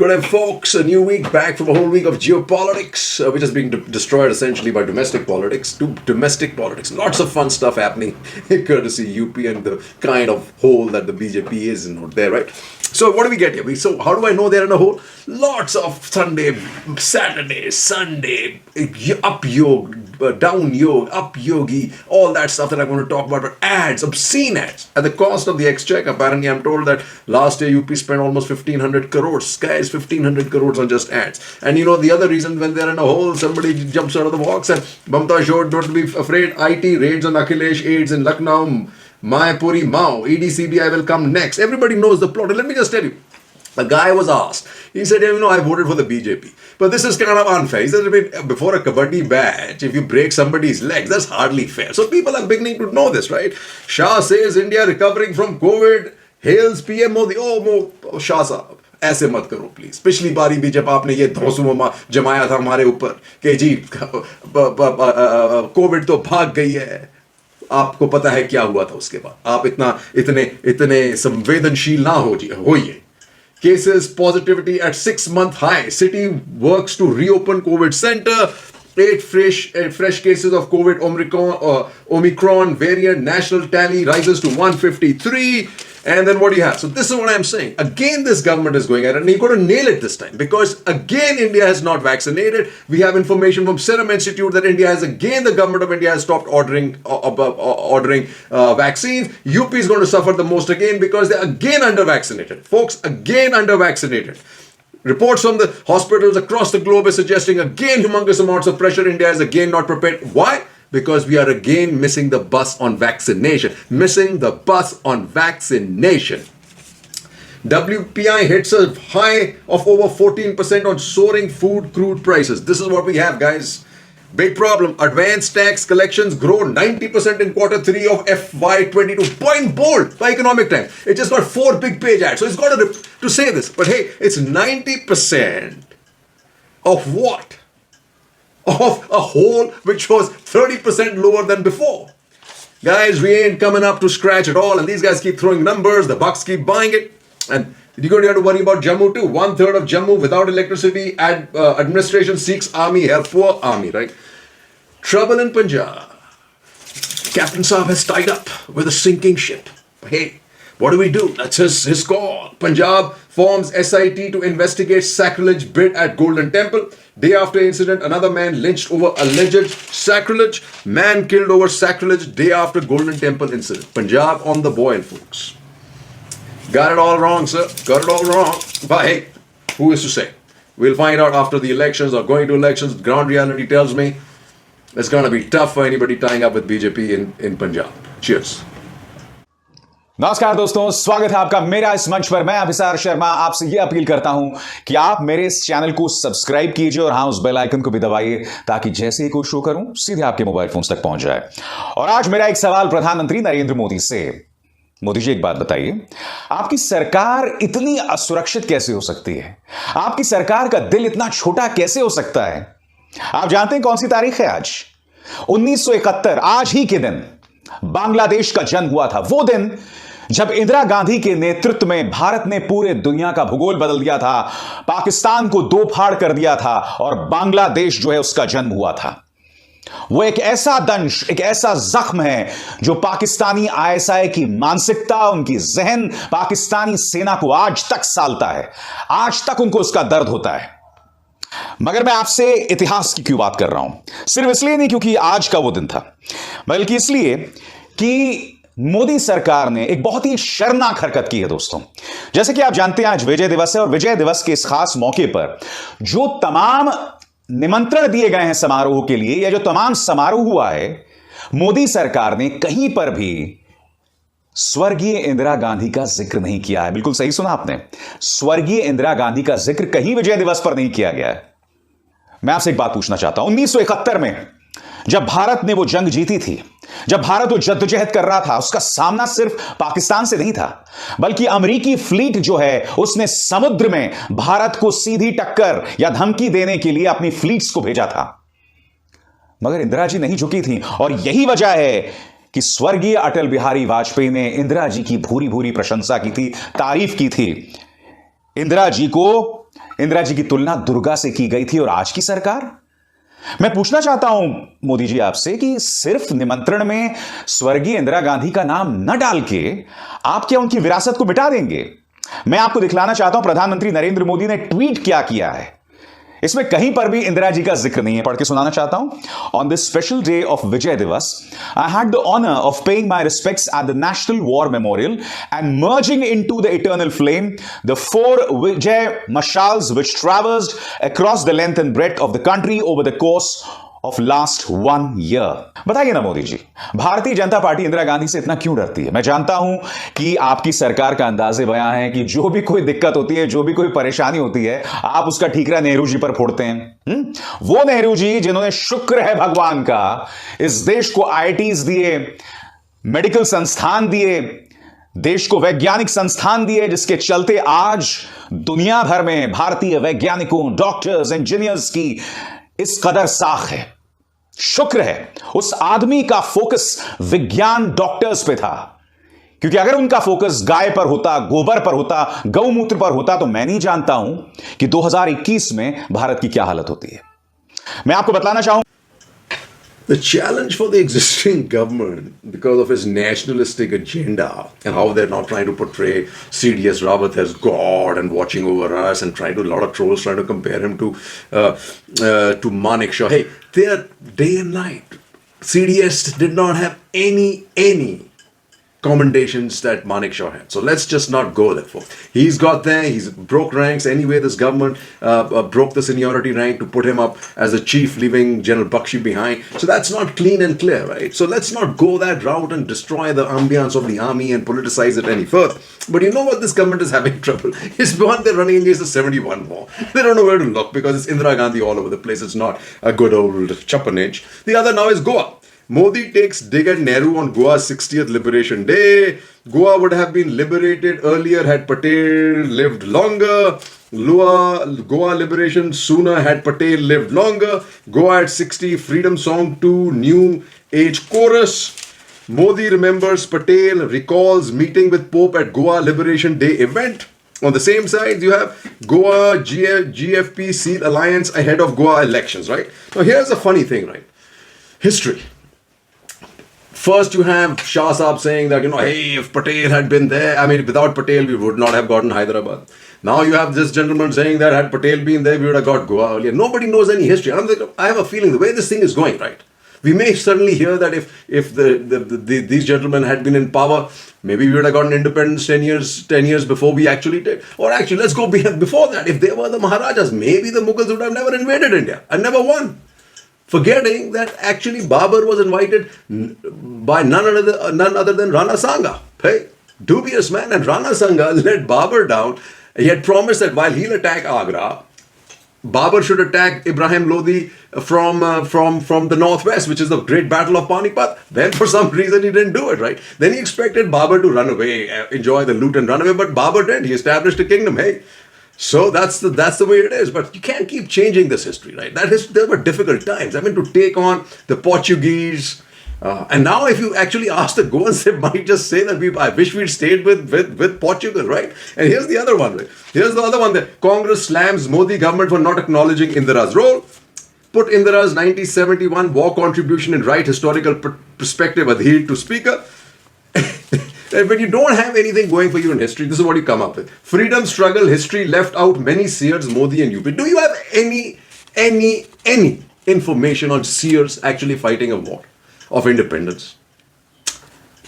Good day, folks. A new week back from a whole week of geopolitics, which is being destroyed essentially by domestic politics. Domestic politics. Lots of fun stuff happening, courtesy UP and the kind of hole that the BJP is in there, right? So what do we get here? So how do I know they're in a hole? Lots of Sunday, Saturday, Sunday, up yog, down yog, up yogi, all that stuff that I'm going to talk about. But ads, obscene ads, at the cost of the exchequer. Apparently, I'm told that last year UP spent almost 1,500 crores. Guys, 1,500 crores on just ads. And you know, the other reason when they're in a hole, somebody jumps out of the box and Mamta showed not to be afraid. IT raids on Akhilesh, aids in Lucknow, Mayapuri, Mao, ED, CBI will come next. Everybody knows the plot. Let me just tell you. A guy was asked. He said, you know, I voted for the BJP. But this is kind of unfair. He said, before a kabaddi match, if you break somebody's legs, that's hardly fair. So people are beginning to know this, right? Shah says India recovering from COVID, hails PM Modi. Oh, Shah Sahab, ऐसे मत करो please. पिछली बारी भी जब आपने ये धौंसुमा जमाया था हमारे ऊपर कि जी कोविड तो भाग गई है, आपको पता है क्या हुआ था उसके बाद. आप इतने संवेदनशील ना होइए. Cases positivity at 6-month high. City works to reopen COVID center. 8 fresh cases of COVID Omicron variant. National tally rises to 153. And then what do you have? So this is what I'm saying. Again, this government is going at it, and you've got to nail it this time, because again, India has not vaccinated. We have information from Serum Institute that the government of India has stopped ordering vaccines. UP is going to suffer the most again because they're again under-vaccinated. Folks, again under-vaccinated. Reports from the hospitals across the globe are suggesting again humongous amounts of pressure. India is again not prepared. Why? Because we are again missing the bus on vaccination. Missing the bus on vaccination. WPI hits a high of over 14% on soaring food crude prices. This is what we have, guys. Big problem. Advanced tax collections grow 90% in Q3 of FY22. Point bold by Economic Times. It just got 4 big page ads. So it's got to say this. But hey, it's 90% of what? Of a whole which was 30% lower than before. Guys, we ain't coming up to scratch at all, and these guys keep throwing numbers, the bucks keep buying it, and you're going to have to worry about Jammu too. 1/3 of Jammu without electricity, administration seeks army help. Poor army, right? Trouble in Punjab. Captain Saab has tied up with a sinking ship. Hey, what do we do? That's his call. Punjab forms SIT to investigate sacrilege bid at Golden Temple. Day after incident, another man lynched over alleged sacrilege. Man killed over sacrilege day after Golden Temple incident. Punjab on the boil, folks. Got it all wrong, sir. Got it all wrong. But hey, who is to say? We'll find out after the elections or going to elections. Ground reality tells me it's going to be tough for anybody tying up with BJP in Punjab. Cheers. नमस्कार दोस्तों, स्वागत है आपका मेरा इस मंच पर. मैं अभिसार शर्मा आपसे यह अपील करता हूं कि आप मेरे इस चैनल को सब्सक्राइब कीजिए और हां, उस बेल आइकन को भी दबाइए ताकि जैसे ही कोई शो करूं सीधे आपके मोबाइल फोन तक पहुंच जाए. और आज मेरा एक सवाल प्रधानमंत्री नरेंद्र मोदी से. मोदी जी, एक बात बताइए, आपकी सरकार इतनी असुरक्षित कैसे हो सकती है? आपकी सरकार का दिल इतना छोटा कैसे हो सकता है? आप जानते हैं कौन सी तारीख है आज? 1971. आज ही के दिन बांग्लादेश का जन्म हुआ था. वो दिन जब इंदिरा गांधी के नेतृत्व में भारत ने पूरे दुनिया का भूगोल बदल दिया था, पाकिस्तान को दो फाड़ कर दिया था और बांग्लादेश जो है उसका जन्म हुआ था. वो एक ऐसा दंश, एक ऐसा जख्म है जो पाकिस्तानी आईएसआई की मानसिकता, उनकी जहन, पाकिस्तानी सेना को आज तक सालता है. आज तक उनको उसका दर्द होता है. मगर मैं आपसे इतिहास की क्यों बात कर रहा हूं? सिर्फ इसलिए नहीं क्योंकि आज का वो दिन था, बल्कि इसलिए कि मोदी सरकार ने एक बहुत ही शर्मनाक हरकत की है दोस्तों. जैसे कि आप जानते हैं आज विजय दिवस है, और विजय दिवस के इस खास मौके पर जो तमाम निमंत्रण दिए गए हैं समारोह के लिए, या जो तमाम समारोह हुआ है, मोदी सरकार ने कहीं पर भी स्वर्गीय इंदिरा गांधी का जिक्र नहीं किया है. बिल्कुल सही सुना आपने, स्वर्गीय इंदिरा गांधी का जिक्र कहीं विजय दिवस पर नहीं किया गया है. मैं आपसे एक बात पूछना चाहता हूं. 1971 में जब भारत ने वो जंग जीती थी, जब भारत वो जद्दोजहद कर रहा था, उसका सामना सिर्फ पाकिस्तान से नहीं था, बल्कि अमेरिकी फ्लीट जो है उसने समुद्र में भारत को सीधी टक्कर या धमकी देने के लिए अपनी फ्लीट्स को भेजा था. मगर इंदिरा जी नहीं झुकी थी, और यही वजह है कि स्वर्गीय अटल बिहारी वाजपेयी ने इंदिरा जी की भूरी भूरी प्रशंसा की थी, तारीफ की थी. इंदिरा जी को इंदिरा जी की तुलना दुर्गा से की गई थी और आज की सरकार। मैं पूछना चाहता हूं मोदी जी आपसे कि सिर्फ निमंत्रण में स्वर्गीय इंदिरा गांधी का नाम न डाल के आप क्या उनकी विरासत को मिटा देंगे? मैं आपको दिखलाना चाहता हूं प्रधानमंत्री नरेंद्र मोदी ने ट्वीट क्या किया है। इसमें कहीं पर भी इंदिरा जी का जिक्र नहीं है। पढ़ के सुनाना चाहता हूं। On this special day of Vijay Diwas, I had the honour of paying my respects at the national war memorial and merging into the eternal flame the 4 Vijay mashals which traversed across the length and breadth of the country over the course of last 1 year. बताइए ना Modi ji, Bharatiya Janata party Indira Gandhi से इतना क्यों डरती है? मैं जानता हूं कि आपकी सरकार का अंदाजे बयां है कि जो भी कोई दिक्कत होती है, जो भी कोई परेशानी होती है, आप उसका ठीकरा नेहरू जी पर फोड़ते हैं। वो नेहरू जी जिन्होंने, शुक्र है भगवान का, इस देश को आईआईटीज दिए, मेडिकल संस्थान दिए, देश को वैज्ञानिक संस्थान दिए, जिसके चलते आज दुनिया भर में भारतीय वैज्ञानिकों, डॉक्टर्स, इंजीनियर्स की इस कदर साख है। शुक्र है उस आदमी का फोकस विज्ञान, डॉक्टर्स पे था, क्योंकि अगर उनका फोकस गाय पर होता, गोबर पर होता, गौमूत्र पर होता, तो मैं नहीं जानता हूं कि 2021 में भारत की क्या हालत होती है। मैं आपको बताना चाहूंगा, The challenge for the existing government, because of its nationalistic agenda and how they're now trying to portray CDS Rawat as God and watching over us, and trying to, a lot of trolls trying to compare him to Manik Shah. Hey, they are day and night. CDS did not have any commendations that Manik Shah had. So let's just not go there, folks. He's got there, he's broke ranks. Anyway, this government broke the seniority rank to put him up as a chief, leaving General Bakshi behind. So that's not clean and clear, right? So let's not go that route and destroy the ambience of the army and politicize it any further. But you know what? This government is having trouble. It's one, they're running against the 71 war. They don't know where to look because it's Indira Gandhi all over the place. It's not a good old chappanage. The other now is Goa. Modi takes dig at Nehru on Goa's 60th Liberation Day. Goa would have been liberated earlier had Patel lived longer. Goa liberation sooner had Patel lived longer. Goa at 60, Freedom Song 2, New Age Chorus. Modi remembers Patel, recalls meeting with Pope at Goa Liberation Day event. On the same side, you have Goa GFP Seal Alliance ahead of Goa elections, right? Now here's a funny thing, right? History. First, you have Shah Saab saying that, hey, if Patel had been there, I mean, without Patel, we would not have gotten Hyderabad. Now you have this gentleman saying that had Patel been there, we would have got Goa earlier. Nobody knows any history. I have a feeling the way this thing is going, right? We may certainly hear that if these gentlemen had been in power, maybe we would have gotten independence 10 years before we actually did. Or actually, let's go before that. If they were the Maharajas, maybe the Mughals would have never invaded India and never won. Forgetting that actually Babur was invited by none other than Rana Sanga. Hey, dubious man. And Rana Sanga let Babur down. He had promised that while he'll attack Agra, Babur should attack Ibrahim Lodi from the northwest, which is the great battle of Panipat. Then for some reason he didn't do it, right? Then he expected Babur to run away, enjoy the loot and run away, but Babur didn't. He established a kingdom. Hey, so that's the way it is. But you can't keep changing this history, right? There were difficult times. I mean, to take on the Portuguese, and now if you actually ask the Goans, they might just say that I wish we'd stayed with Portugal, right? And here's the other one, right? Here's the other one that Congress slams Modi government for not acknowledging Indira's role. Put Indira's 1971 war contribution in right historical perspective, adhered to speaker. When you don't have anything going for you in history, this is what you come up with. Freedom struggle history left out many seers, Modi and UP. Do you have any information on seers actually fighting a war of independence?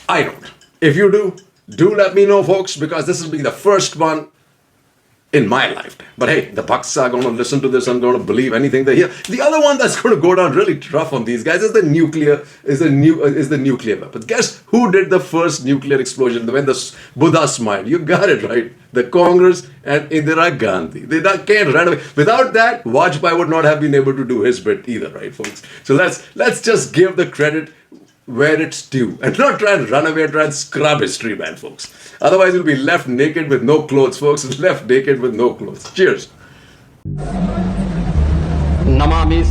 I don't. If you do let me know, folks, because this will be the first one in my lifetime. But hey, the Bhakts are going to listen to this and going to believe anything they hear. The other one that's going to go down really rough on these guys is the nuclear weapon. Guess who did the first nuclear explosion when the Buddha smiled? You got it right. The Congress and Indira Gandhi. They can't run away. Without that, Vajpayee would not have been able to do his bit either, right, folks? So let's just give the credit where it's due and not try and run away and try and scrub history, man, folks. Otherwise, you'll be left naked with no clothes, folks. Left naked with no clothes. Cheers. Namami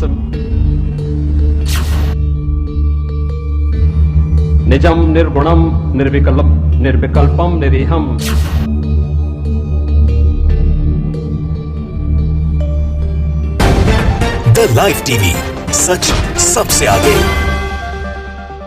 Nijam Nirgunam Nirvikalpam Niriham the live TV, सच सबसे आगे।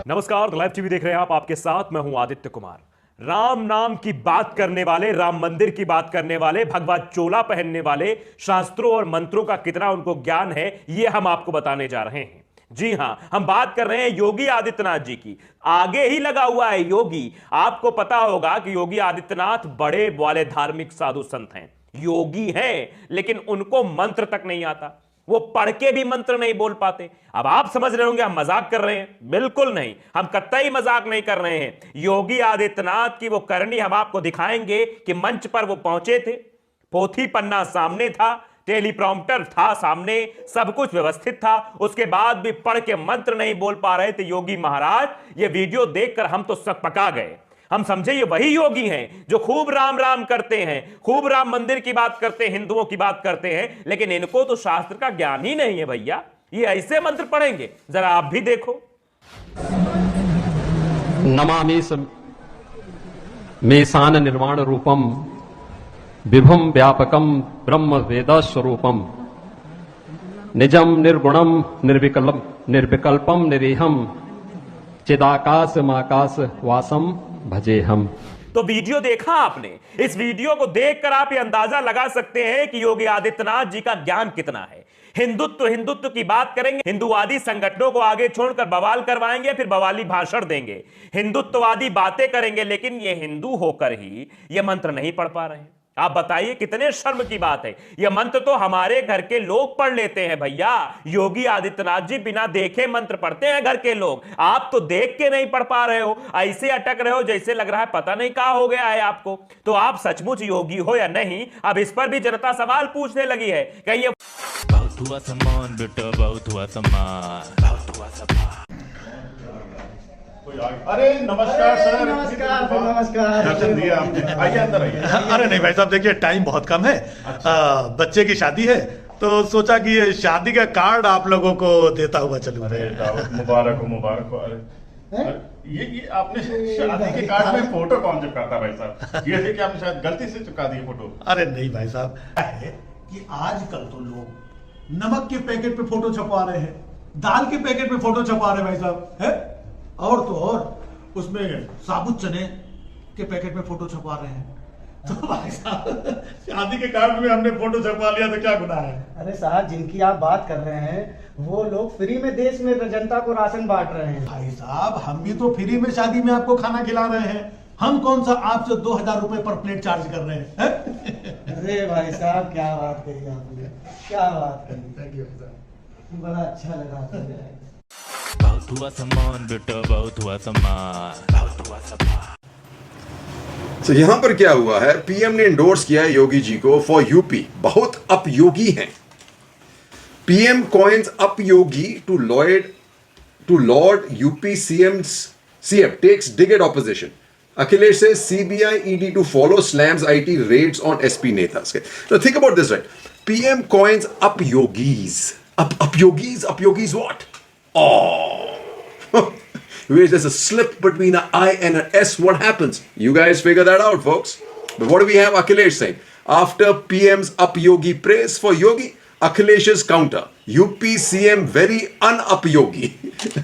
नमस्कार, live TV देख रहे हैं आप, आपके साथ मैं हूं आदित्य कुमार। राम नाम की बात करने वाले, राम मंदिर की बात करने वाले, भगवा चोला पहनने वाले, शास्त्रों और मंत्रों का कितना उनको ज्ञान है, यह हम आपको बताने जा रहे हैं। जी हां, हम बात कर रहे हैं योगी आदित्यनाथ जी की। आगे ही लगा हुआ है योगी। आपको पता होगा कि योगी आदित्यनाथ बड़े वाले धार्मिक साधु संत हैं, योगी हैं, लेकिन उनको मंत्र तक नहीं आता। वो पढ़ के भी मंत्र नहीं बोल पाते। अब आप समझ रहे होंगे हम मजाक कर रहे हैं। बिल्कुल नहीं, हम कतई मजाक नहीं कर रहे हैं। योगी आदित्यनाथ की वो करनी हम आपको दिखाएंगे कि मंच पर वो पहुंचे थे, पोथी पन्ना सामने था, टेलीप्रॉम्प्टर था सामने, सब कुछ व्यवस्थित था, उसके बाद भी पढ़ के मंत्र नहीं बोल पा रहे थे योगी महाराज। ये वीडियो देखकर हम तो सकपका गए। हम समझे ये वही योगी हैं जो खूब राम राम करते हैं, खूब राम मंदिर की बात करते हैं, हिंदुओं की बात करते हैं, लेकिन इनको तो शास्त्र का ज्ञान ही नहीं है भैया। ये ऐसे मंत्र पढ़ेंगे, जरा आप भी देखो। नमामि मेसान निर्माण रूपम विभुम व्यापकम ब्रह्म वेद स्वरूपम निजम निर्गुणम निर्विकल्पम निरीहम चिदाकाश माकाश वासम भजे हम। तो वीडियो देखा आपने? इस वीडियो को देखकर आप ये अंदाजा लगा सकते हैं कि योगी आदित्यनाथ जी का ज्ञान कितना है। हिंदुत्व की बात करेंगे, हिंदुवादी संगठनों को आगे छोड़कर बवाल करवाएंगे, फिर बवाली भाषण देंगे, हिंदुत्ववादी बातें करेंगे, लेकिन ये हिंदू होकर ही ये मंत्र नहीं पढ़ पा रहे हैं। आप बताइए कितने शर्म की बात है। यह मंत्र तो हमारे घर के लोग पढ़ लेते हैं भैया। योगी आदित्यनाथ जी बिना देखे मंत्र पढ़ते हैं घर के लोग। आप तो देख के नहीं पढ़ पा रहे हो, ऐसे अटक रहे हो जैसे लग रहा है पता नहीं क्या हो गया है आपको। तो आप सचमुच योगी हो या नहीं, अब इस पर भी जनता सवाल पूछने लगी है। कहीं ये बहुत हुआ सम्मान बेटा, बहुत हुआ सम्मान, बहुत हुआ सम्मान। अरे नमस्कार सर। नमस्कार। दर्शन दिया आपने, आइए अंदर आइए। अरे नहीं भाई साहब, देखिए टाइम बहुत कम है। बच्चे की शादी है तो सोचा कि ये शादी का कार्ड आप लोगों को देता हुआ चलूं। अरे मुबारक हो, मुबारक हो। अरे ये आपने शादी के कार्ड में फोटो कौन चिपकाता भाई साहब? ये देखिए आपने शायद गलती से चिपका दी फोटो। अरे नहीं भाई साहब, है कि आजकल तो लोग नमक के पैकेट पे फोटो छपवा रहे हैं, दाल के पैकेट पे फोटो छपवा रहे हैं भाई साहब, है और तो और उसमें साबुत चने के पैकेट में फोटो छपवा रहे हैं। तो भाई साहब शादी के कार्ड में हमने फोटो छपवा लिया तो क्या गुनाह है? अरे साहब, जिनकी आप बात कर रहे हैं वो लोग फ्री में देश में जनता को राशन बांट रहे हैं। भाई साहब, हम भी तो फ्री में शादी में आपको खाना खिला रहे हैं। हम कौन सा आपसे 2000 रुपए पर प्लेट चार्ज कर रहे हैं? अरे भाई साहब, क्या बात कही आपने, क्या बात कही। थैंक यू भाई साहब, बड़ा अच्छा लगा। बहुत हुआ सम्मान बेटा, बहुत हुआ सम्मान, बहुत हुआ सम्मान। तो यहां पर क्या हुआ है, पीएम ने इंडोर्स किया है योगी जी को फॉर यूपी। बहुत अपयोगी हैं। पीएम कॉइंस अपयोगी to laud UP CM takes dig at opposition. Akhilesh says CBI ED to follow slams IT raids on SP netas. Okay. Now think about this, right? PM coins up yogis. Up yogis what? Oh. Where there's a slip between an I and an S, what happens? You guys figure that out, folks. But what do we have Akhilesh saying? After PM's up yogi praise for Yogi, Akhilesh's counter. UP CM very un-up yogi.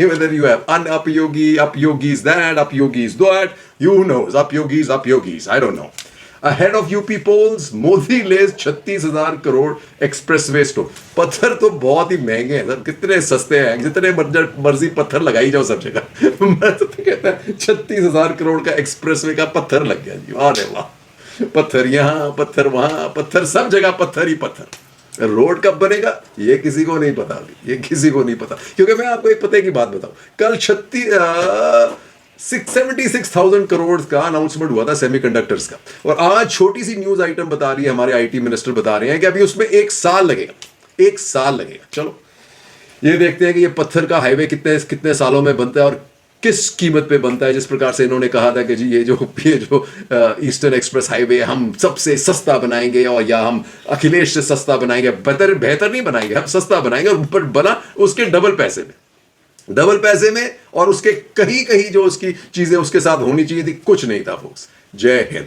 Whether you have un-up yogi, up yogis that, up yogis that, you knows, up yogis, I don't know. Ahead of UP polls, Modi less 36,000 crore expressway store. पत्थर तो बहुत ही महंगे हैं sir, कितने सस्ते हैं, जितने मर्जी पत्थर लगाई जाओ सब जगह। मैं तो कहता है 36,000 करोड़ का एक्सप्रेसवे का पत्थर लग गया जी। अरे वाह, पत्थर यहाँ, पत्थर वहां, पत्थर सब जगह, पत्थर ही पत्थर। रोड कब बनेगा ये किसी को नहीं पता अभी, ये किसी को नहीं पता। क्योंकि मैं आपको एक पते की बात बताऊं, कल 76,000 करोड़ का अनाउंसमेंट हुआ था सेमीकंडक्टर्स का, और आज छोटी सी न्यूज आइटम बता रही है, हमारे आईटी मिनिस्टर बता रहे हैं कि अभी उसमें 1 साल लगेगा, 1 साल लगेगा। चलो ये देखते हैं कि ये पत्थर का हाईवे कितने सालों में बनता है और किस कीमत पे बनता है। जिस प्रकार से इन्होंने कहा था कि जी ये जो ईस्टर्न एक्सप्रेस हाईवे हम सबसे सस्ता बनाएंगे, और या हम अखिलेश से सस्ता बनाएंगे, बेहतर नहीं बनाएंगे, हम सस्ता बनाएंगे, और बना उसके डबल पैसे में, और उसके कहीं जो उसकी चीजें उसके साथ होनी चाहिए थी कुछ नहीं था। फोक्स, जय हिंद।